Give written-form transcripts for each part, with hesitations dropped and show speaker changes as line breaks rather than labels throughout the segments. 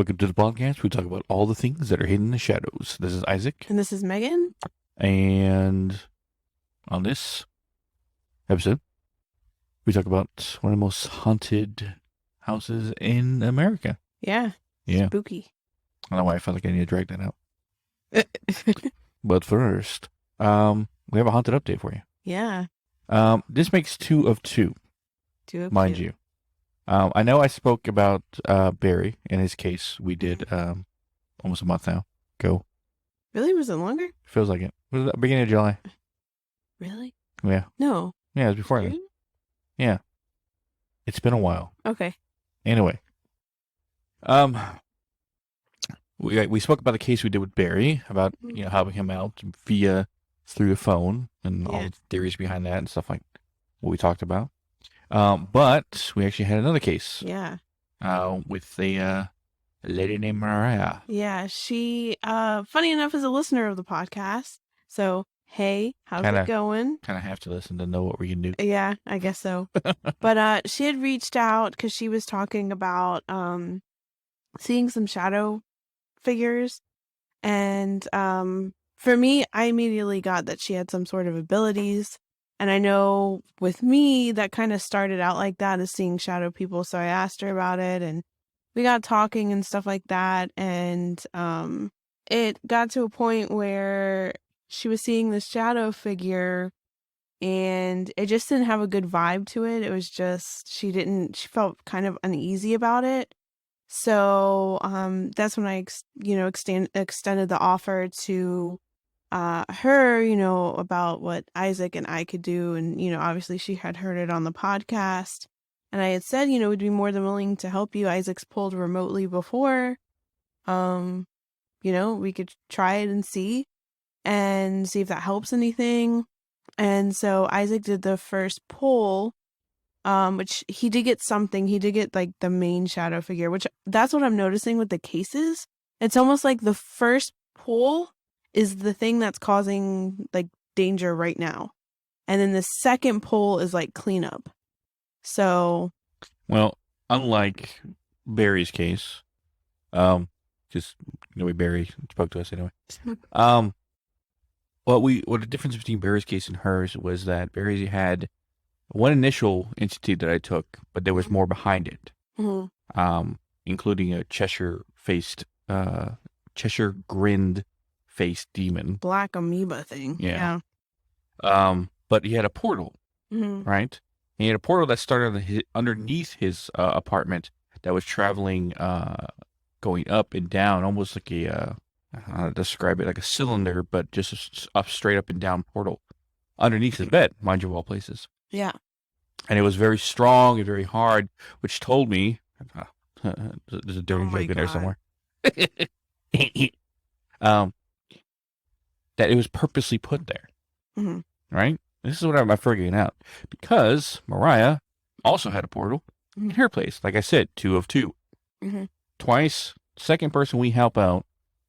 Welcome to the podcast. We talk about all the things that are hidden in the shadows. This is Isaac.
And this is Megan.
And on this episode, we talk about one of the most haunted houses in America.
Yeah.
Yeah.
Spooky.
I don't know why I felt like I need to drag that out. But first, we have a haunted update for you.
Yeah.
This makes 2 of 2,
2 of
mind
2.
you. I know I spoke about Barry in his case. We did almost a month now ago.
Really? Was it longer?
Feels like it. Was it the beginning of July?
Really?
Yeah.
No.
Yeah, it was before then. Yeah. It's been a while.
Okay.
Anyway. We spoke about the case we did with Barry, about, helping him out through the phone and all the theories behind that and stuff like what we talked about. But we actually had another case.
Yeah.
With a lady named Moria.
Yeah. She, funny enough, is a listener of the podcast. So, hey, how's it going?
Kind of have to listen to know what we can do.
Yeah, I guess so. But she had reached out because she was talking about seeing some shadow figures. And for me, I immediately got that she had some sort of abilities. And I know with me, that kind of started out like that, as seeing shadow people. So I asked her about it and we got talking and stuff like that. And it got to a point where she was seeing this shadow figure and it just didn't have a good vibe to it. It was just, she felt kind of uneasy about it. So that's when I, extended the offer to her, about what Isaac and I could do. And, obviously she had heard it on the podcast. And I had said, we'd be more than willing to help you. Isaac's pulled remotely before. We could try it and see if that helps anything. And so Isaac did the first pull, which he did get something. He did get like the main shadow figure, which that's what I'm noticing with the cases. It's almost like the first pull is the thing that's causing like danger right now. And then the second pull is like cleanup. So.
Well, unlike Barry's case, just Barry spoke to us anyway. What the difference between Barry's case and hers was that Barry had one initial entity that I took, but there was more behind it.
Mm-hmm.
Including a Cheshire grinned face demon.
Black amoeba thing. Yeah.
But he had a portal, right? He had a portal that started underneath his apartment that was traveling, going up and down, almost like I don't know how to describe it, like a cylinder, but just a straight up and down portal underneath his bed, mind you, of all places.
Yeah.
And it was very strong and very hard, which told me, there's a dirty joke in there somewhere. That it was purposely put there, right? This is what I'm figuring out, because Moria also had a portal in her place. Like I said, 2 of 2. Twice, second person we help out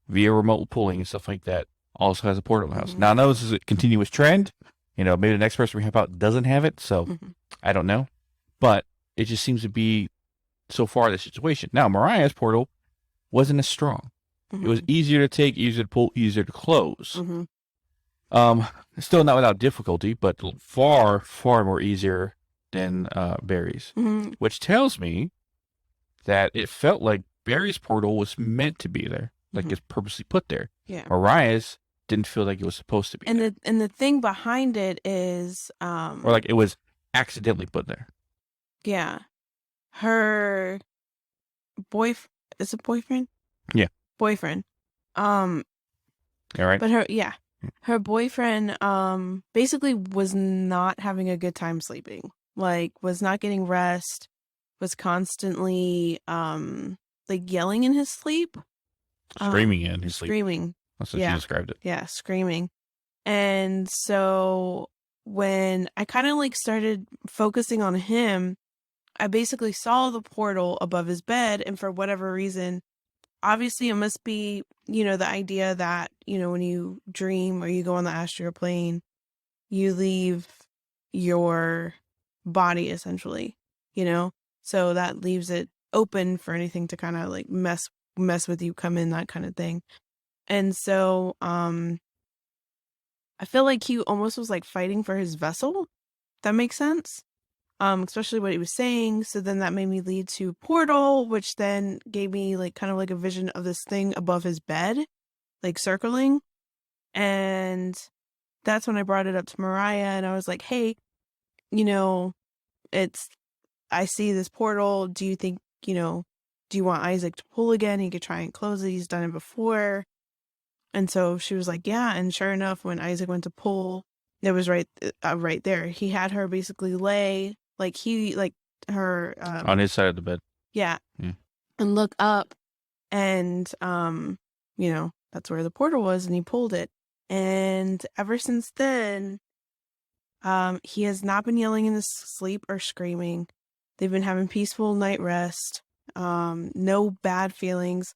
via remote pulling and stuff like that also has a portal in the house. Now I know this is a continuous trend. Maybe the next person we help out doesn't have it, so I don't know. But it just seems to be, so far, the situation. Now, Mariah's portal wasn't as strong. It was easier to take, easier to pull, easier to close. Still not without difficulty, but far, far more easier than Barry's. Which tells me that it felt like Barry's portal was meant to be there. Like it's purposely put there.
Yeah.
Mariah's didn't feel like it was supposed to be there.
And the thing behind it is
or like it was accidentally put there.
Yeah. Her is it boyfriend?
Yeah.
Boyfriend.
All right.
But her boyfriend basically was not having a good time sleeping. Like was not getting rest, was constantly like yelling in his sleep.
Screaming in his sleep.
Screaming.
That's how she described it.
Yeah, screaming. And so when I kind of like started focusing on him, I basically saw the portal above his bed, and for whatever reason, obviously it must be, the idea that, when you dream or you go on the astral plane, you leave your body essentially, so that leaves it open for anything to kind of like mess mess with you, come in, that kind of thing. And so I feel like he almost was like fighting for his vessel. That makes sense. Especially what he was saying. So then that made me lead to portal, which then gave me like kind of like a vision of this thing above his bed, like circling. And that's when I brought it up to Mariah, and I was like, hey, you know, I see this portal. Do you think, do you want Isaac to pull again? He could try and close it. He's done it before. And so she was like, yeah. And sure enough, when Isaac went to pull, it was right there. He had her basically lay her
on his side of the bed.
Yeah. And look up, and that's where the portal was, and he pulled it. And ever since then, he has not been yelling in his sleep or screaming. They've been having peaceful night rest. No bad feelings.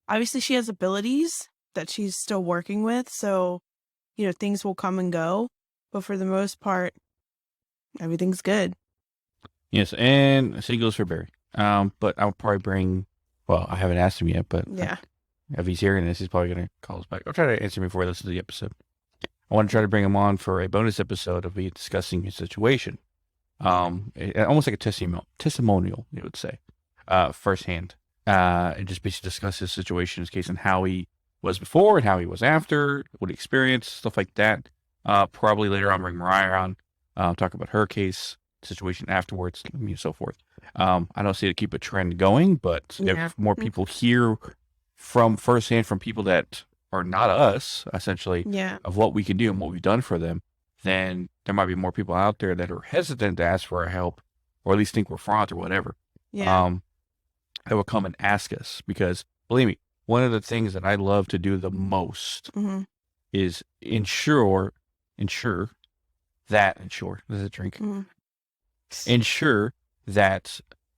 Obviously, she has abilities that she's still working with, so things will come and go. But for the most part, everything's good.
Yes, and same goes for Barry. But I'll probably bring. Well, I haven't asked him yet, but
yeah,
if he's hearing this, he's probably going to call us back. I'll try to answer him before I listen to the episode. I want to try to bring him on for a bonus episode of me discussing his situation. Almost like a testimonial, you would say, firsthand. And just basically discuss his situation, his case, and how he was before and how he was after, what he experienced, stuff like that. Probably later on bring Mariah on, talk about her case, situation afterwards, and so forth. I don't see it keep a trend going, but if more people hear from firsthand from people that are not us, essentially, of what we can do and what we've done for them, then there might be more people out there that are hesitant to ask for our help, or at least think we're frauds or whatever. That will come and ask us, because believe me, one of the things that I love to do the most is ensure that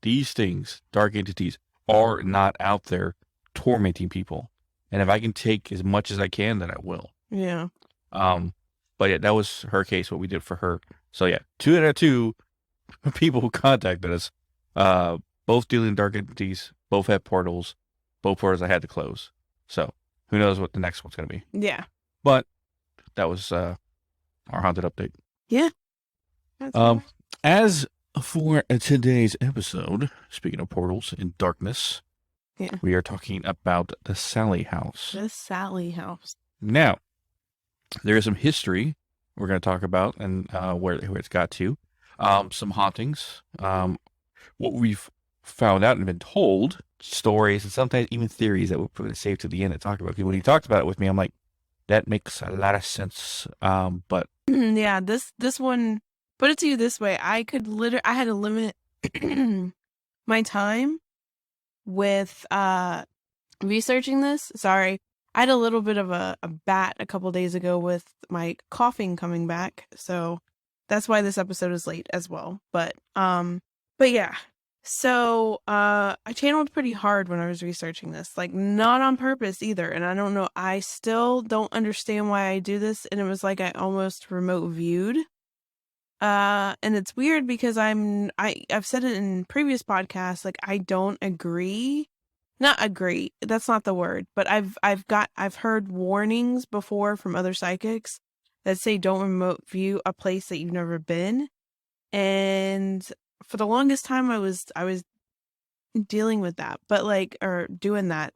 these things, dark entities, are not out there tormenting people. And if I can take as much as I can, then I will.
Yeah.
But yeah, that was her case, what we did for her. So yeah, 2 out of 2 people who contacted us, both dealing dark entities, both had portals, both portals I had to close. So who knows what the next one's going to be.
Yeah.
But that was our haunted update.
Yeah.
As for today's episode, speaking of portals and darkness, we are talking about the Sallie House.
The Sallie House.
Now, there is some history we're going to talk about and where it's got to. Some hauntings, what we've found out and been told, stories, and sometimes even theories that we'll put it safe to the end to talk about. Because when he talked about it with me, I'm like, that makes a lot of sense. But
yeah, this one, put it to you this way: I had to limit my time with researching this. Sorry, I had a little bit of a bat a couple days ago with my coughing coming back, so that's why this episode is late as well. But yeah. So I channeled pretty hard when I was researching this, like not on purpose either. And I don't know, I still don't understand why I do this. And it was like I almost remote viewed. And it's weird because I've said it in previous podcasts, like I don't agree. Not agree, that's not the word, but I've heard warnings before from other psychics that say don't remote view a place that you've never been. And for the longest time I was dealing with that, or doing that.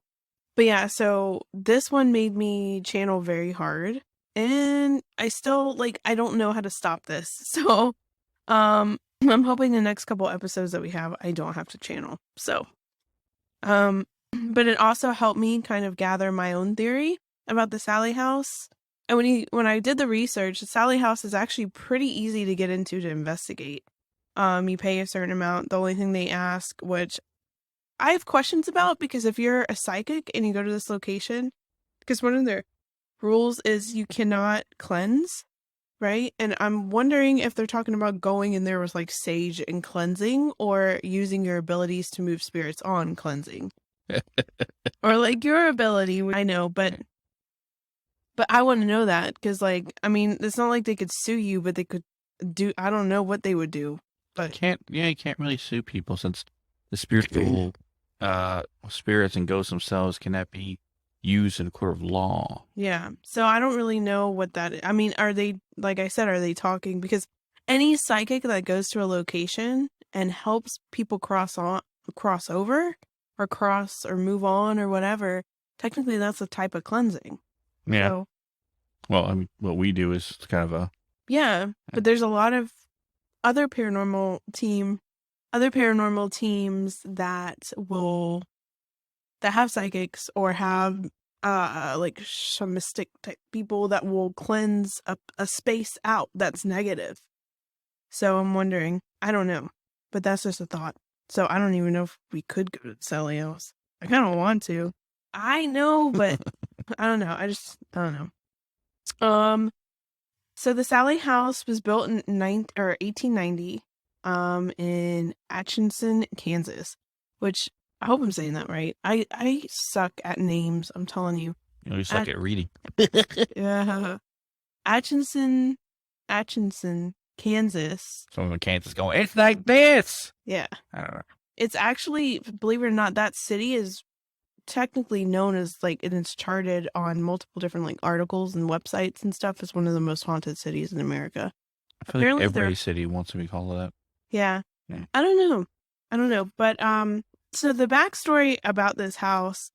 But yeah, so this one made me channel very hard, and I still I don't know how to stop this. So I'm hoping the next couple episodes that we have, I don't have to channel. So but it also helped me kind of gather my own theory about the Sallie House. And when I did the research, the Sallie House is actually pretty easy to get into to investigate. You pay a certain amount. The only thing they ask, which I have questions about, because if you're a psychic and you go to this location, because one of their rules is you cannot cleanse, right? And I'm wondering if they're talking about going in there with sage and cleansing, or using your abilities to move spirits on cleansing. Or your ability, I know, but I want to know that, because it's not like they could sue you, but they could do, I don't know what they would do. But
you can't really sue people, since the spiritual spirits and ghosts themselves cannot be used in a court of law.
Yeah. So I don't really know what that is. I mean, are they, like I said, are they talking? Because any psychic that goes to a location and helps people cross over or cross or move on or whatever, technically that's a type of cleansing.
Yeah.
So,
well, I mean, what we do is kind of a...
Yeah, but there's a lot of other paranormal teams that have psychics or have like shamanistic type people that will cleanse a space out that's negative. So I'm wondering, I don't know, but that's just a thought. So I don't even know if we could go to Sallie House. I kind of want to. I know, but I don't know. I don't know. So the Sallie House was built in 1890 in Atchison, Kansas, which I hope I'm saying that right. I suck at names, I'm telling you.
You suck at reading.
Yeah. Atchison, Kansas.
Someone in Kansas going, it's like this.
Yeah.
I don't know.
It's actually, believe it or not, that city is technically known as, like, and it's charted on multiple different, like, articles and websites and stuff as one of the most haunted cities in America.
I feel like every city wants to be called that.
Yeah. I don't know. But, so the backstory about this house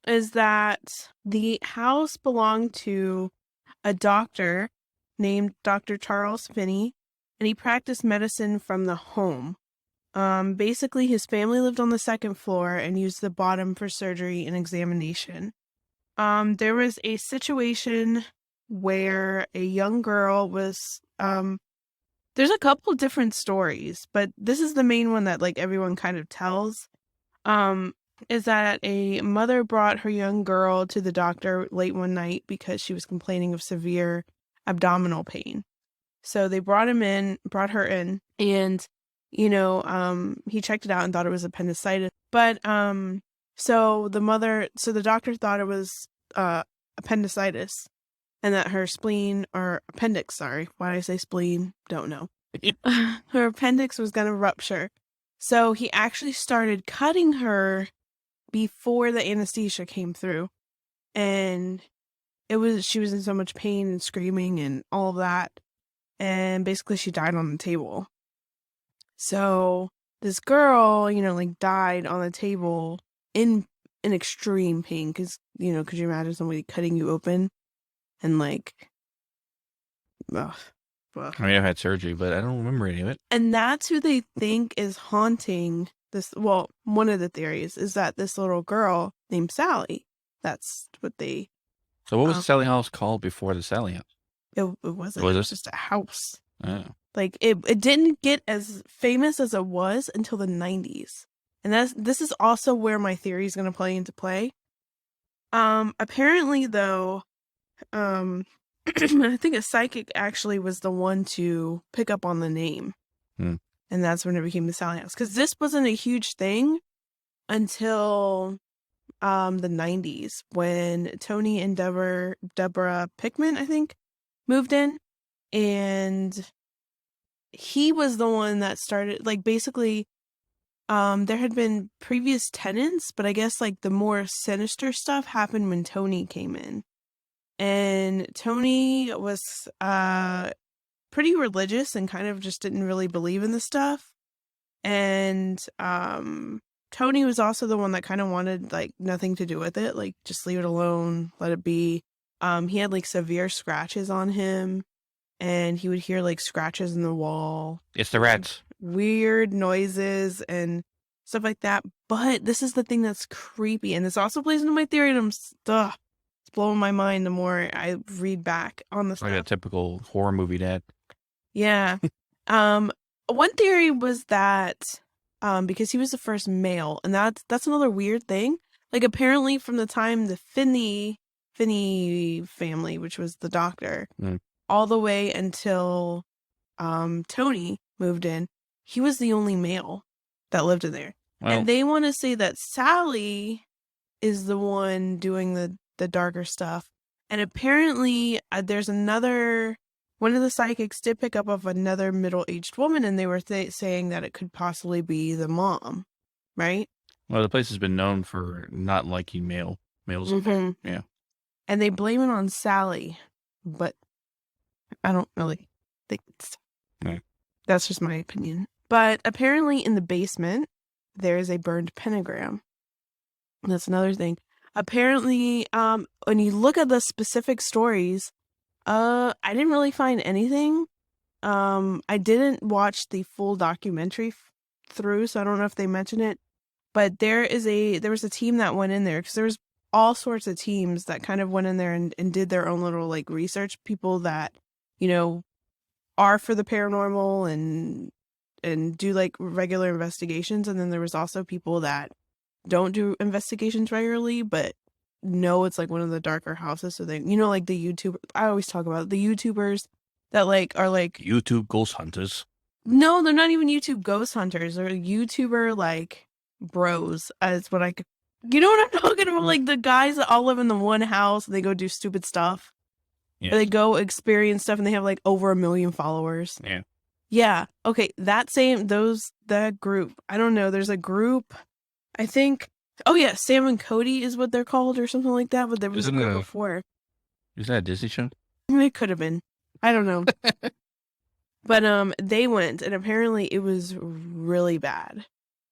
is that the house belonged to a doctor named Dr. Charles Finney, and he practiced medicine from the home. Basically, his family lived on the second floor and used the bottom for surgery and examination. There was a situation where a young girl was, there's a couple different stories, but this is the main one that, like, everyone kind of tells, is that a mother brought her young girl to the doctor late one night because she was complaining of severe abdominal pain. So they brought her in, and he checked it out and thought it was appendicitis. But so the doctor thought it was appendicitis, and that her spleen or appendix, sorry, why did I say spleen? Don't know. Her appendix was going to rupture. So he actually started cutting her before the anesthesia came through. And she was in so much pain and screaming and all of that. And basically she died on the table. So this girl, died on the table in extreme pain. Cause, could you imagine somebody cutting you open and ugh.
I mean, I've had surgery, but I don't remember any of it.
And that's who they think is haunting this. Well, one of the theories is that this little girl named Sallie. That's what they.
So what was the Sallie House called before the Sallie House?
It wasn't. It was just a house.
Oh.
Like it didn't get as famous as it was until the 90s. And this is also where my theory is going to play into play. Apparently though, I think a psychic actually was the one to pick up on the name. And that's when it became the Sallie House. Because this wasn't a huge thing until the 90s when Tony and Debra Pickman, I think, moved in. And he was the one that started, like, basically, there had been previous tenants, but I guess, like, the more sinister stuff happened when Tony came in. And Tony was pretty religious and kind of just didn't really believe in the stuff. And Tony was also the one that kind of wanted, like, nothing to do with it. Like, just leave it alone, let it be. He had, like, severe scratches on him. And he would hear, like, scratches in the wall.
It's the rats.
Weird noises and stuff like that. But this is the thing that's creepy. And this also plays into my theory. And it's blowing my mind the more I read back on the stuff.
Like a typical horror movie dad.
Yeah. One theory was that because he was the first male, and that's another weird thing. Like, apparently from the time the Finney family, which was the doctor, all the way until Tony moved in, he was the only male that lived in there. Well, and they want to say that Sallie is the one doing the darker stuff. And apparently there's one of the psychics did pick up of another middle-aged woman, and they were saying that it could possibly be the mom, right?
Well, the place has been known for not liking males.
Mm-hmm.
Yeah.
And they blame it on Sallie, but I don't really think it's...
Right.
That's just my opinion. But apparently in the basement, there is a burned pentagram. That's another thing. Apparently, when you look at the specific stories, I didn't really find anything. I didn't watch the full documentary through, so I don't know if they mention it. But there was a team that went in there, because there was all sorts of teams that kind of went in there and did their own little like research. People that, you know, are for the paranormal and do like regular investigations. And then there was also people that don't do investigations regularly, but know it's like one of the darker houses. So they, you know, like the YouTuber, I always talk about the YouTubers that like are like
YouTube ghost hunters.
No, they're not even YouTube ghost hunters. They're YouTuber like bros, as what I could, you know what I'm talking about? Like the guys that all live in the one house and they go do stupid stuff.
Yes.
Or they go experience stuff and they have like over 1 million followers.
Yeah.
Yeah. Okay. That group. I don't know. There's a group. I think. Oh yeah, Sam and Cody is what they're called or something like that. But there was a group before.
Is that a Disney show?
It could have been. I don't know. But they went, and apparently it was really bad.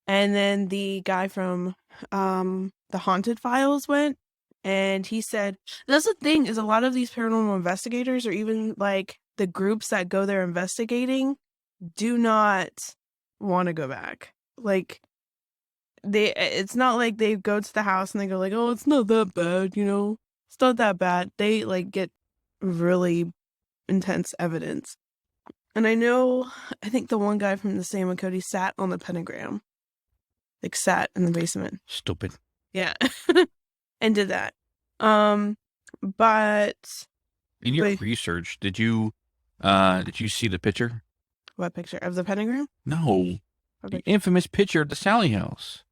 And then the guy from the Haunted Files went, and he said, that's the thing, is a lot of these paranormal investigators, or even like the groups that go there investigating, do not want to go back. Like, it's not like they go to the house and they go like, oh, it's not that bad, you know? It's not that bad. They like get really intense evidence. And I think the one guy from the Sam and Cody sat on the pentagram. Like sat in the basement.
Stupid.
Yeah. And did that. But
in your research, did you see the picture?
What picture? Of the pentagram?
No. The infamous picture of the Sallie House.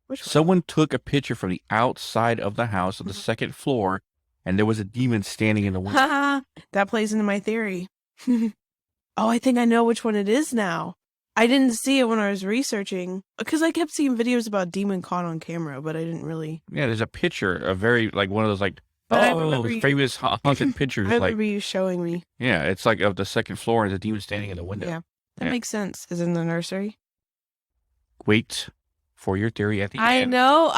Which one?
Someone took a picture from the outside of the house on the second floor, and there was a demon standing in the window.
That plays into my theory. Oh, I think I know which one it is now. I didn't see it when I was researching, because I kept seeing videos about demon caught on camera, but I didn't really.
Yeah, there's a picture, a very, like, one of those, like, famous haunted pictures.
I remember you showing me.
Yeah, it's like of the second floor, and the demon standing in the window.
Yeah, that makes sense. Is it in the nursery?
Wait for your theory at the end.
I know.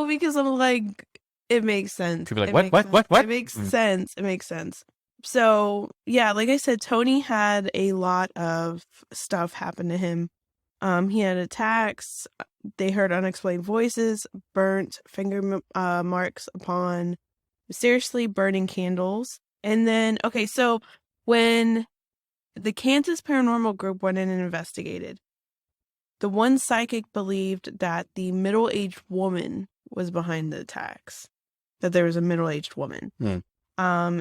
Because I'm like, it makes sense.
People are like, what?
It makes sense. It makes sense. So, yeah, like I said, Tony had a lot of stuff happen to him. He had attacks. They heard unexplained voices, burnt finger marks upon mysteriously burning candles. And then, okay, so when the Kansas Paranormal Group went in and investigated, the one psychic believed that the middle-aged woman was behind the attacks, that there was a middle-aged woman.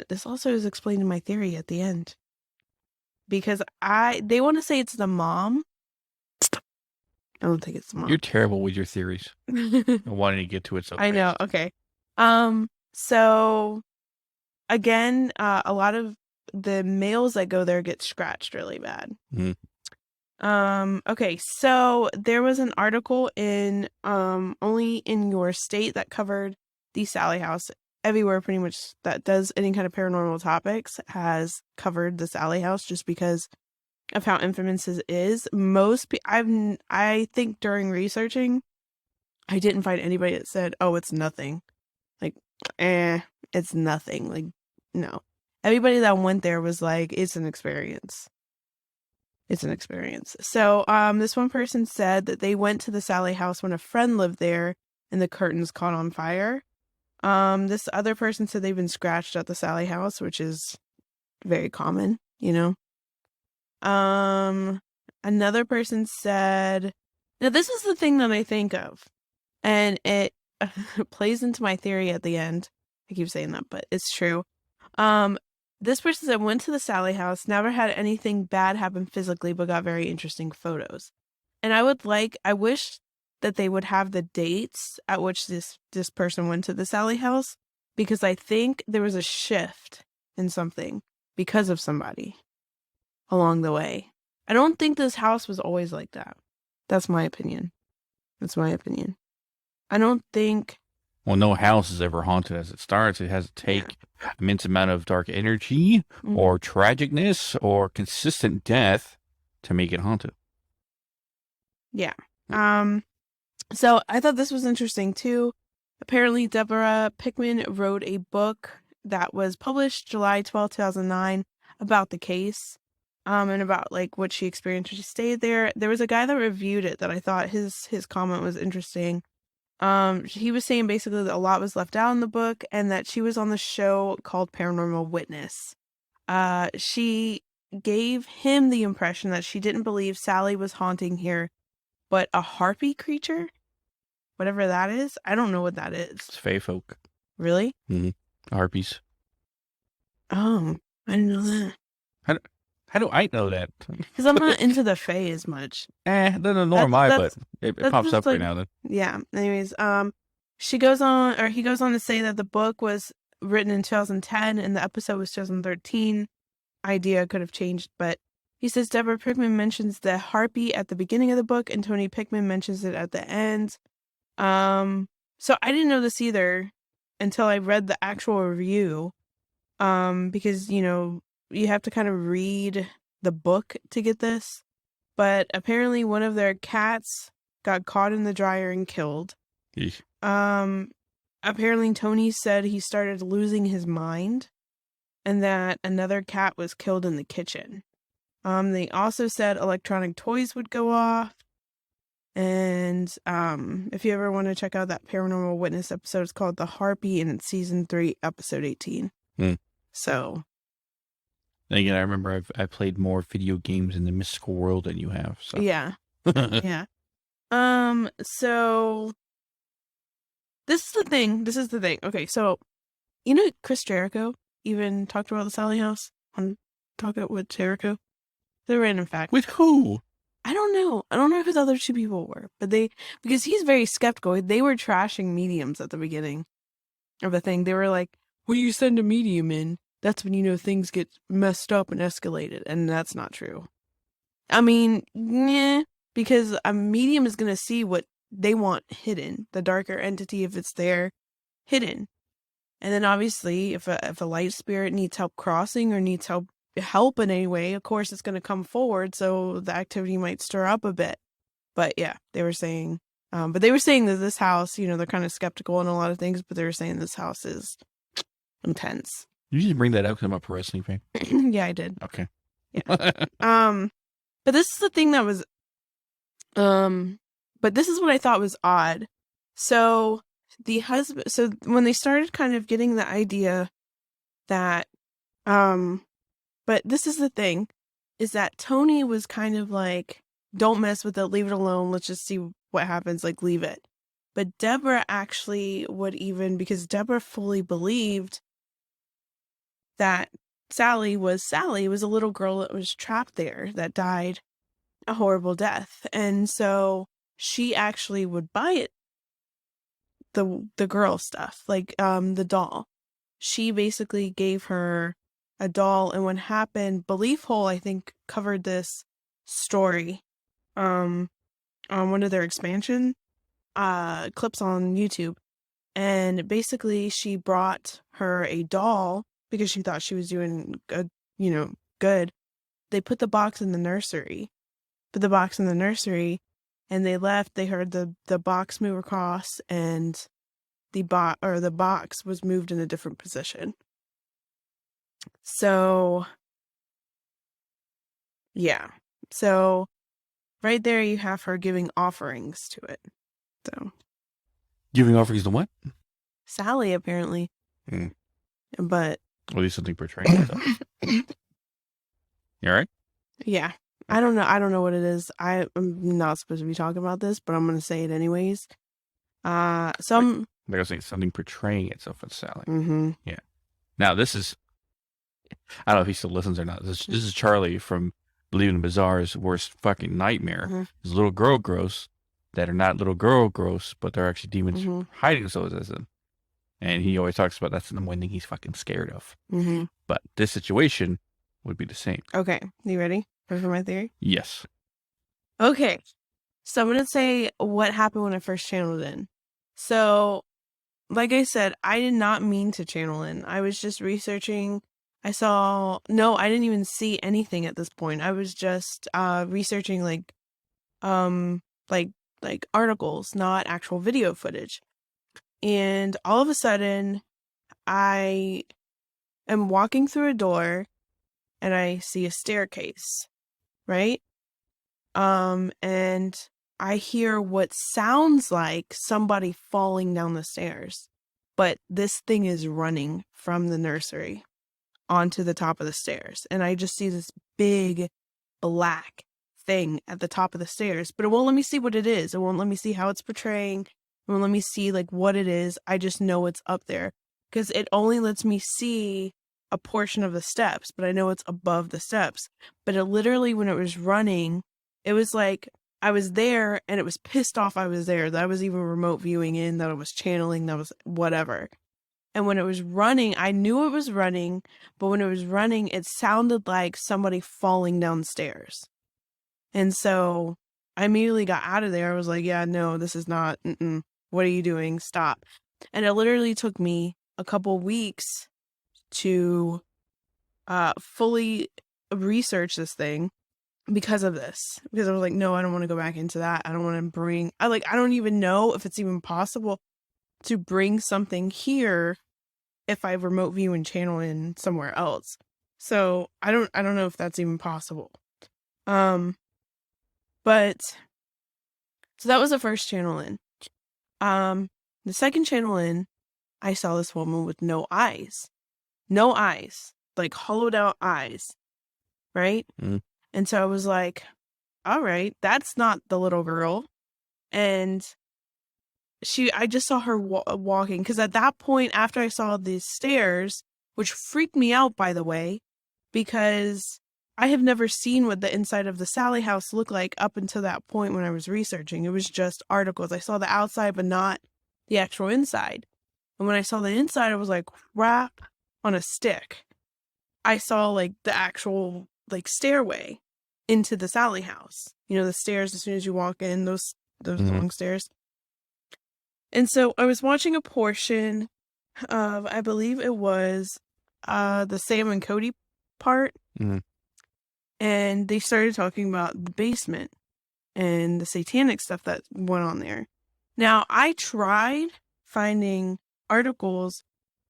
This also is explained in my theory at the end, because they want to say it's the mom. I don't think it's the mom.
You're terrible with your theories. I wanted to get to it so fast.
I know. Okay. So again, a lot of the males that go there get scratched really bad. Okay, so there was an article in Only in Your State that covered the Sallie House. Everywhere pretty much that does any kind of paranormal topics has covered the Sallie House, just because of how infamous it is. I think during researching, I didn't find anybody that said, oh, it's nothing. Like, it's nothing. Like, no. Everybody that went there was like, it's an experience. It's an experience. So, this one person said that they went to the Sallie House when a friend lived there and the curtains caught on fire. This other person said they've been scratched at the Sallie House, which is very common, you know. Another person said, now this is the thing that I think of, and it plays into my theory at the end. I keep saying that, but it's true. This person said went to the Sallie House, never had anything bad happen physically, but got very interesting photos. And I wish that they would have the dates at which this person went to the Sallie House, because I think there was a shift in something because of somebody along the way. I don't think this house was always like that. That's my opinion. I don't think.
Well, no house is ever haunted as it starts. It has to take immense amount of dark energy or tragicness or consistent death to make it haunted.
Yeah. So I thought this was interesting too. Apparently, Debra Pickman wrote a book that was published July 12, 2009 about the case, and about like what she experienced when she stayed there. There was a guy that reviewed it that I thought his comment was interesting. He was saying basically that a lot was left out in the book and that she was on the show called Paranormal Witness. She gave him the impression that she didn't believe Sallie was haunting here, but a harpy creature? Whatever that is. I don't know what that is.
It's fae folk.
Really?
Mm-hmm. Harpies.
Oh, I didn't know that.
How do I know that?
Because I'm not into the fae as much.
Nor am I, but it pops up right now then.
Yeah. Anyways, he goes on to say that the book was written in 2010 and the episode was 2013. Idea could have changed, but he says Debra Pickman mentions the harpy at the beginning of the book and Tony Pickman mentions it at the end. So I didn't know this either until I read the actual review. Because, you know, you have to kind of read the book to get this. But apparently one of their cats got caught in the dryer and killed.
Eesh.
Apparently Tony said he started losing his mind and that another cat was killed in the kitchen. They also said electronic toys would go off. And if you ever want to check out that Paranormal Witness episode, it's called The Harpy and it's season 3, episode 18. So.
Again, I remember I played more video games in the mystical world than you have. So.
Yeah. Yeah. So this is the thing. Okay, so you know Chris Jericho even talked about the Sallie House on Talk It with Jericho? The random fact.
With who?
I don't know. I don't know who the other 2 people were, but because he's very skeptical. They were trashing mediums at the beginning of the thing. They were like, when you send a medium in, that's when you know things get messed up and escalated, and that's not true. I mean, because a medium is going to see what they want hidden, the darker entity, if it's there, hidden. And then obviously, if a light spirit needs help crossing or needs help in any way, of course it's going to come forward, so the activity might stir up a bit. But yeah, they were saying that this house, you know, they're kind of skeptical on a lot of things, but they were saying this house is intense.
You just bring that up because I'm a pro wrestling fan.
Yeah, I did.
Okay.
Yeah. But this is the thing that was but this is what I thought was odd. So when they started kind of getting the idea that but this is the thing, is that Tony was kind of like, don't mess with it, leave it alone, let's just see what happens, like, leave it. But Debra actually would even, because Debra fully believed that Sallie was a little girl that was trapped there that died a horrible death. And so she actually would buy it, the girl stuff, like the doll. She basically gave her a doll, and what happened, Belief Hole, I think, covered this story on one of their expansion clips on YouTube. And basically she brought her a doll because she thought she was doing good. They put the box in the nursery. And they left. They heard the box move across, and the box was moved in a different position. So, yeah. So, right there you have her giving offerings to it. So,
giving offerings to what?
Sallie, apparently. But
at least something portraying stuff. You all right?
Yeah. I don't know what it is. I'm not supposed to be talking about this, but I'm going to say it anyways.
Like I was saying, something portraying itself as Sallie.
Mm-hmm.
Yeah. Now, this is, I don't know if he still listens or not. This is Charlie from Believe in Bizarre's worst fucking nightmare.
Mm-hmm.
There's little girl ghosts that are not little girl ghosts, but they're actually demons hiding themselves as them. And he always talks about that's the one thing he's fucking scared of.
Mm-hmm.
But this situation would be the same.
Okay. You ready for my theory?
Yes.
Okay. So I'm going to say what happened when I first channeled in. So, like I said, I did not mean to channel in. I was just researching. I didn't even see anything at this point. I was just researching um like like articles, not actual video footage. And all of a sudden, I am walking through a door and I see a staircase, right? And I hear what sounds like somebody falling down the stairs, but this thing is running from the nursery onto the top of the stairs. And I just see this big black thing at the top of the stairs, but it won't let me see what it is. It won't let me see how it's portraying. It won't let me see like what it is. I just know it's up there because it only lets me see a portion of the steps, but I know it's above the steps. But it literally, when it was running, it was like I was there and it was pissed off I was there, that I was even remote viewing in, that I was channeling, that was whatever. And when it was running, I knew it was running, but when it was running, it sounded like somebody falling downstairs. And so I immediately got out of there. I was like, yeah, no, this is not, what are you doing? Stop. And it literally took me a couple weeks to fully research this thing because of this. Because I was like, no, I don't want to go back into that. I don't want to I don't even know if it's even possible to bring something here if I remote view and channel in somewhere else. So I don't know if that's even possible. But so that was the first channel in. The second channel in, I saw this woman with no eyes, like hollowed out eyes, right?
Mm.
And so I was like, all right, that's not the little girl. And I just saw her walking, because at that point, after I saw these stairs, which freaked me out, by the way, because I have never seen what the inside of the Sallie house looked like up until that point when I was researching. It was just articles. I saw the outside, but not the actual inside. And when I saw the inside, I was like, crap on a stick. I saw like the actual like stairway into the Sallie house. You know, the stairs as soon as you walk in, those long stairs. And so I was watching a portion of, I believe it was the Sam and Cody part. And they started talking about the basement and the satanic stuff that went on there. Now, I tried finding articles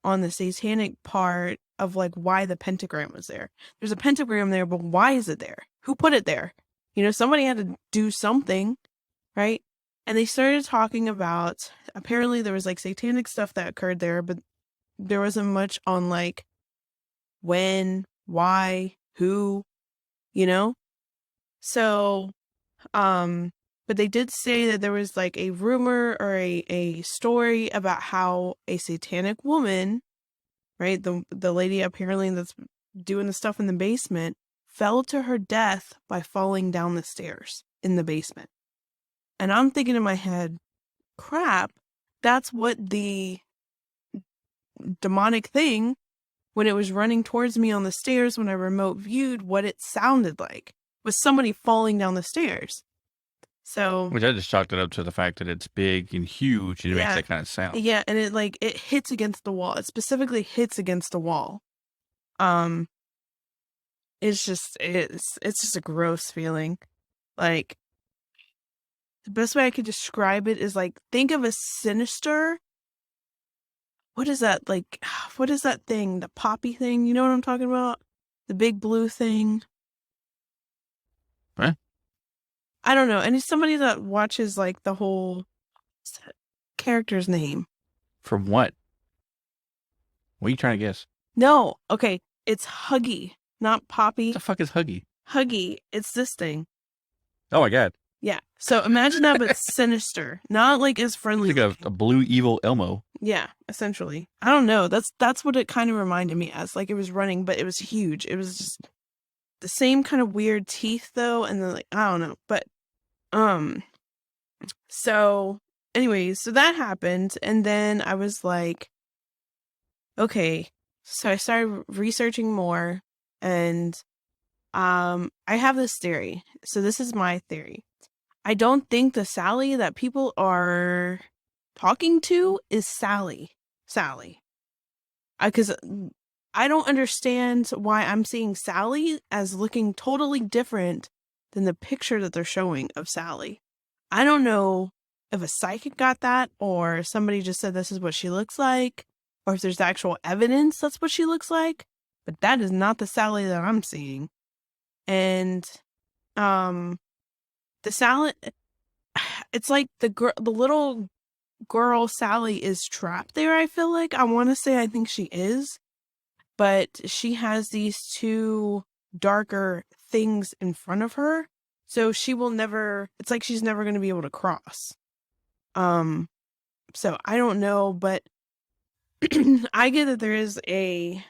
on the satanic part of like why the pentagram was there. There's a pentagram there, but why is it there? Who put it there? You know, somebody had to do something, right? And they started talking about, apparently there was like satanic stuff that occurred there, but there wasn't much on like when, why, who, you know? So, but they did say that there was like a rumor or a story about how a satanic woman, right? The lady apparently that's doing the stuff in the basement fell to her death by falling down the stairs in the basement. And I'm thinking in my head, crap, that's what the demonic thing, when it was running towards me on the stairs when I remote viewed, what it sounded like was somebody falling down the stairs. So,
which I just chalked it up to the fact that it's big and huge and it makes that kind of sound.
Yeah, and it hits against the wall. It specifically hits against the wall. It's just a gross feeling. Like, the best way I could describe it is like, think of a sinister. What is that? Like, what is that thing? The poppy thing? You know what I'm talking about? The big blue thing.
What?
I don't know. And it's somebody that watches like the whole character's name.
From what? What are you trying to guess?
No. Okay. It's Huggy, not Poppy.
What the fuck is Huggy?
Huggy. It's this thing.
Oh my god.
Yeah. So imagine that, but sinister. Not like as friendly.
Like a blue evil Elmo.
Yeah, essentially. I don't know. That's what it kind of reminded me as. Like, it was running, but it was huge. It was just the same kind of weird teeth though, and then like, I don't know. But so anyways, so that happened, and then I was like, okay. So I started researching more, and I have this theory. So this is my theory. I don't think the Sallie that people are talking to is Sallie. Because I don't understand why I'm seeing Sallie as looking totally different than the picture that they're showing of Sallie. I don't know if a psychic got that, or somebody just said this is what she looks like, or if there's actual evidence that's what she looks like, but that is not the Sallie that I'm seeing. And the Sallie, it's like the little girl Sallie is trapped there, I feel like. I want to say I think she is, but she has these two darker things in front of her, so she will never, it's like she's never going to be able to cross. So I don't know, but I get that there is a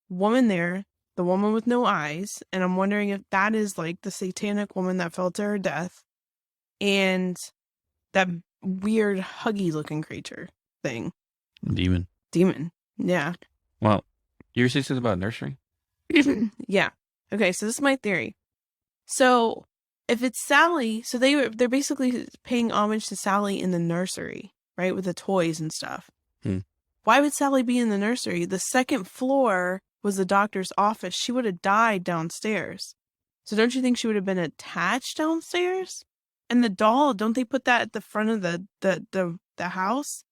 woman there, the woman with no eyes, and I'm wondering if that is like the satanic woman that fell to her death, and that weird huggy looking creature thing.
Demon.
Yeah.
Well, you were saying something about nursery?
Yeah. Okay, so this is my theory. So if it's Sallie, so they're basically paying homage to Sallie in the nursery, right? With the toys and stuff. Why would Sallie be in the nursery? The second floor was the doctor's office. She would have died downstairs. So don't you think she would have been attached downstairs? And the doll, don't they put that at the front of the house?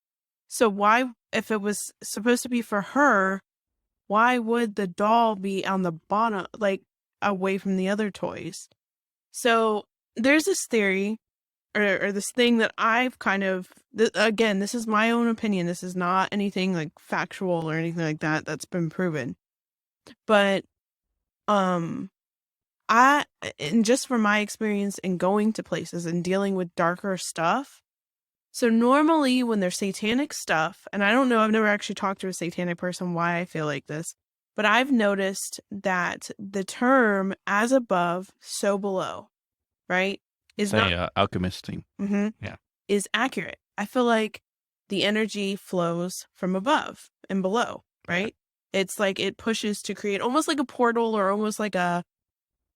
So why, if it was supposed to be for her, why would the doll be on the bottom, like away from the other toys? So there's this theory or this thing that I've kind of, again, this is my own opinion. This is not anything like factual or anything like that that's been proven. But and just from my experience in going to places and dealing with darker stuff, so normally when there's satanic stuff, and I don't know, I've never actually talked to a satanic person why I feel like this, but I've noticed that the term as above, so below, right? Is not
alchemist thing.
Mm-hmm,
yeah,
is accurate. I feel like the energy flows from above and below, right? It's like it pushes to create almost like a portal, or almost like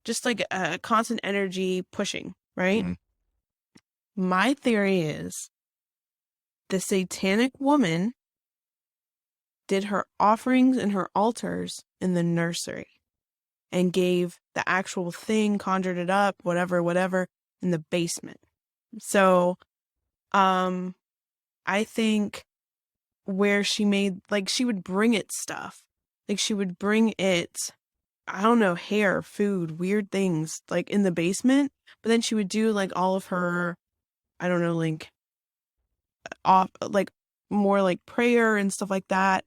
just like a constant energy pushing, right? My theory is the satanic woman did her offerings and her altars in the nursery and gave the actual thing, conjured it up, whatever, in the basement. So, I think where she made, like, she would bring it stuff. Like, she would bring it, I don't know, hair, food, weird things, like, in the basement. But then she would do, like, all of her, I don't know, like, more like prayer and stuff like that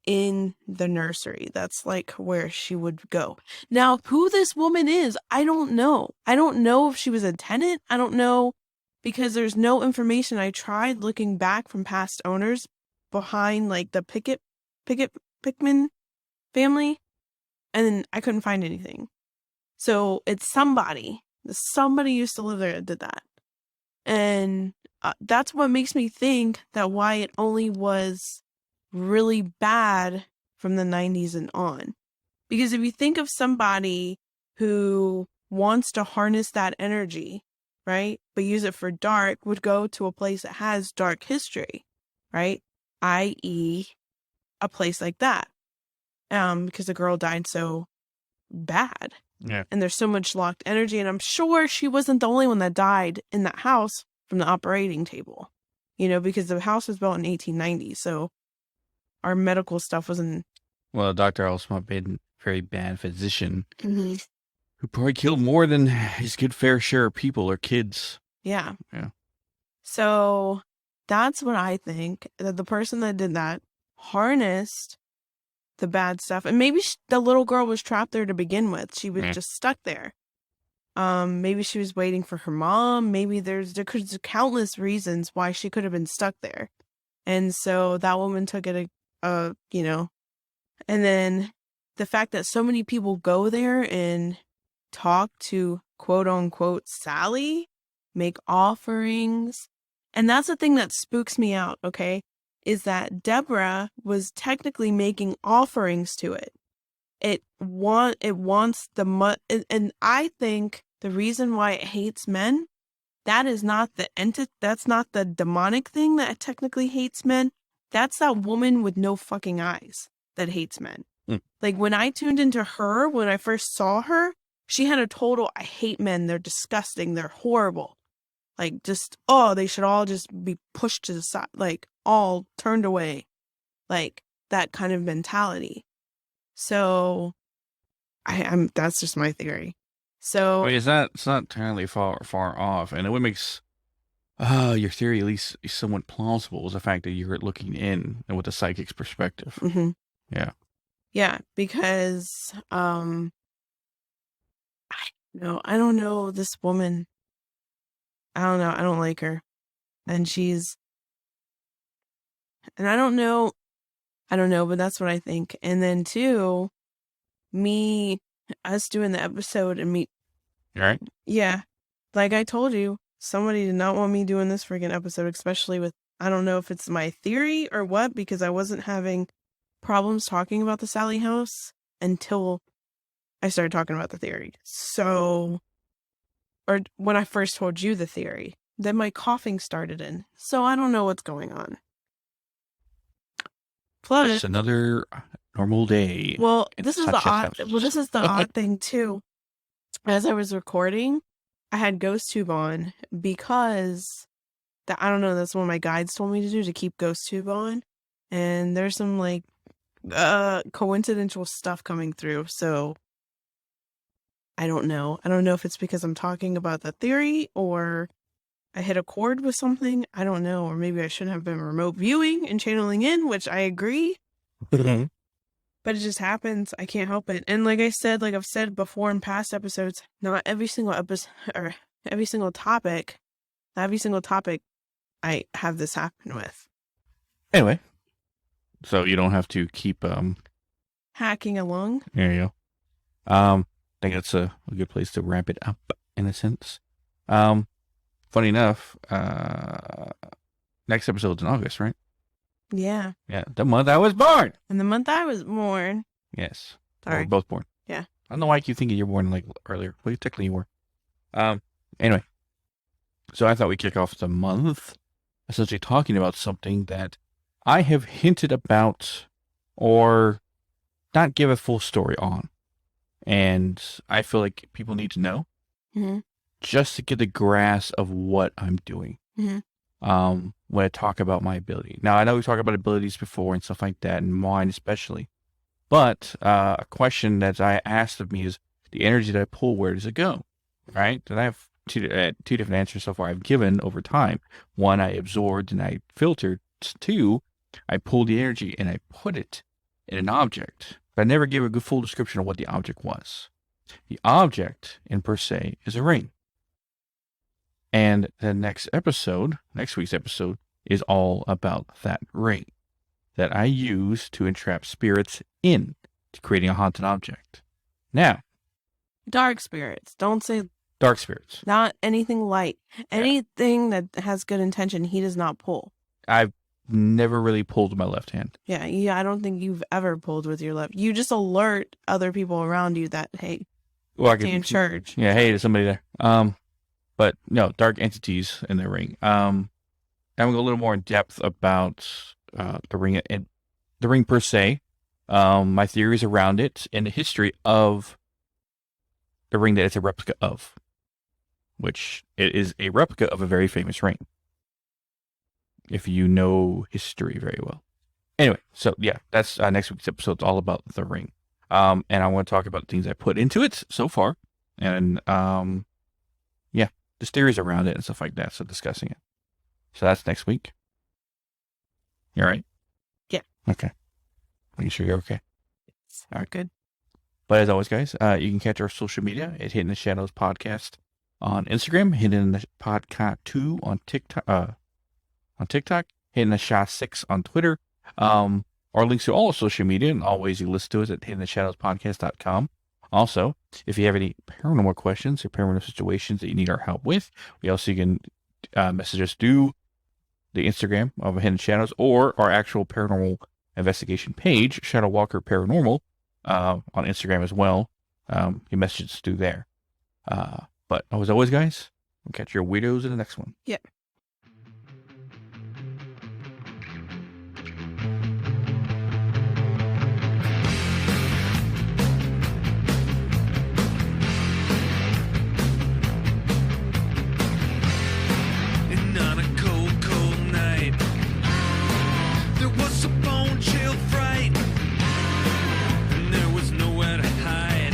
in the nursery. That's like where she would go. Now, who this woman is, I don't know. I don't know if she was a tenant. I don't know, because there's no information. I tried looking back from past owners behind like the Pickman family, and I couldn't find anything. So it's somebody used to live there that did that. And that's what makes me think that why it only was really bad from the 90s and on. Because if you think of somebody who wants to harness that energy, right, but use it for dark, would go to a place that has dark history, right, i.e. a place like that, because the girl died so bad.
Yeah.
And there's so much locked energy, and I'm sure she wasn't the only one that died in that house from the operating table, because the house was built in 1890, so our medical stuff wasn't.
Well, Dr. also been a very bad physician who probably killed more than his good fair share of people or kids.
Yeah.
Yeah.
So that's what I think, that the person that did that harnessed the bad stuff. And maybe the little girl was trapped there to begin with. She was just stuck there. Maybe she was waiting for her mom. Maybe there's countless reasons why she could have been stuck there. And so that woman took it, and then the fact that so many people go there and talk to quote unquote Sallie, make offerings. And that's the thing that spooks me out, okay? Is that Debra was technically making offerings to it. It wants the and I think the reason why it hates men that is not the that's not the demonic thing that technically hates men. That's that woman with no fucking eyes that hates men. Like, when I tuned into her, when I first saw her, she had a total, I hate men. They're disgusting. They're horrible. Like, just, oh, they should all just be pushed to the side, like, all turned away. Like, that kind of mentality. So, that's just my theory. So,
I mean, it's not entirely far off, and what makes your theory at least somewhat plausible is the fact that you're looking in and with a psychic's perspective.
Mm-hmm.
Yeah.
Yeah, because I don't know this woman. I don't know. I don't like her. And I don't know, but that's what I think. And then too, us doing the episode and me.
All right.
Yeah. Like I told you, somebody did not want me doing this freaking episode, especially with, I don't know if it's my theory or what, because I wasn't having problems talking about the Sallie House until I started talking about the theory. So, or when I first told you the theory, then my coughing started in. So I don't know what's going on. Plus,
it's another normal day.
Well, this is the odd thing too. As I was recording, I had GhostTube on because I don't know, that's what my guides told me to do, to keep GhostTube on. And there's some like coincidental stuff coming through. So I don't know. I don't know if it's because I'm talking about the theory or I hit a chord with something. I don't know. Or maybe I shouldn't have been remote viewing and channeling in, which I agree. But it just happens. I can't help it. And like I said, like I've said before in past episodes, not every single episode or every single topic I have this happen with.
Anyway, so you don't have to keep
hacking along.
There you go. I think that's a good place to wrap it up in a sense. Funny enough, next episode's in August, right?
Yeah.
Yeah, the month I was born.
And the month I was born.
Yes.
Sorry.
We're both born.
Yeah.
I don't know why I keep thinking you're born like earlier. Well, technically you were. Anyway, so I thought we'd kick off the month essentially talking about something that I have hinted about or not give a full story on. And I feel like people need to know just to get the grasp of what I'm doing. When I talk about my ability. Now, I know we talked about abilities before and stuff like that, and mine especially. But a question that I asked of me is, the energy that I pull, where does it go? Right? And I have two different answers so far I've given over time. One, I absorbed and I filtered. Two, I pulled the energy and I put it in an object. But I never gave a good full description of what the object was. The object, in per se, is a ring. And the next week's episode, is all about that ring that I use to entrap spirits into creating a haunted object. Now,
dark spirits. Don't say
dark spirits.
Not anything light. Anything that has good intention, he does not pull.
I've never really pulled with my left hand.
Yeah, I don't think you've ever pulled with your left. You just alert other people around you that, hey, stay in church.
Yeah, hey, there's somebody there. But no, dark entities in the ring. I'm going to go a little more in depth about the ring and the ring per se, my theories around it, and the history of the ring that it's a replica of, which it is a replica of a very famous ring, if you know history very well. Anyway, so yeah, that's next week's episode. It's all about the ring. And I want to talk about the things I put into it so far, and yeah, just theories around it and stuff like that. So discussing it. So that's next week. You all right?
Yeah.
Okay. Making sure you're okay.
All right, good.
But as always, guys, you can catch our social media at Hidden in the Shadows Podcast on Instagram, Hidden in the Podcast 2 on TikTok, Hidden in the Shadows 6 on Twitter. Our links to all social media and all ways you listen to us at hiddentheshadowspodcast.com. Also, if you have any paranormal questions or paranormal situations that you need our help with, we also can message us through the Instagram of Hidden Shadows or our actual paranormal investigation page, Shadow Walker Paranormal, on Instagram as well. You message us through there. But as always, guys, We'll catch your weirdos in the next one.
Yep.
And on a cold, cold night, there was a bone chill fright, and there was nowhere to hide,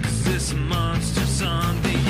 'cause this monster's on the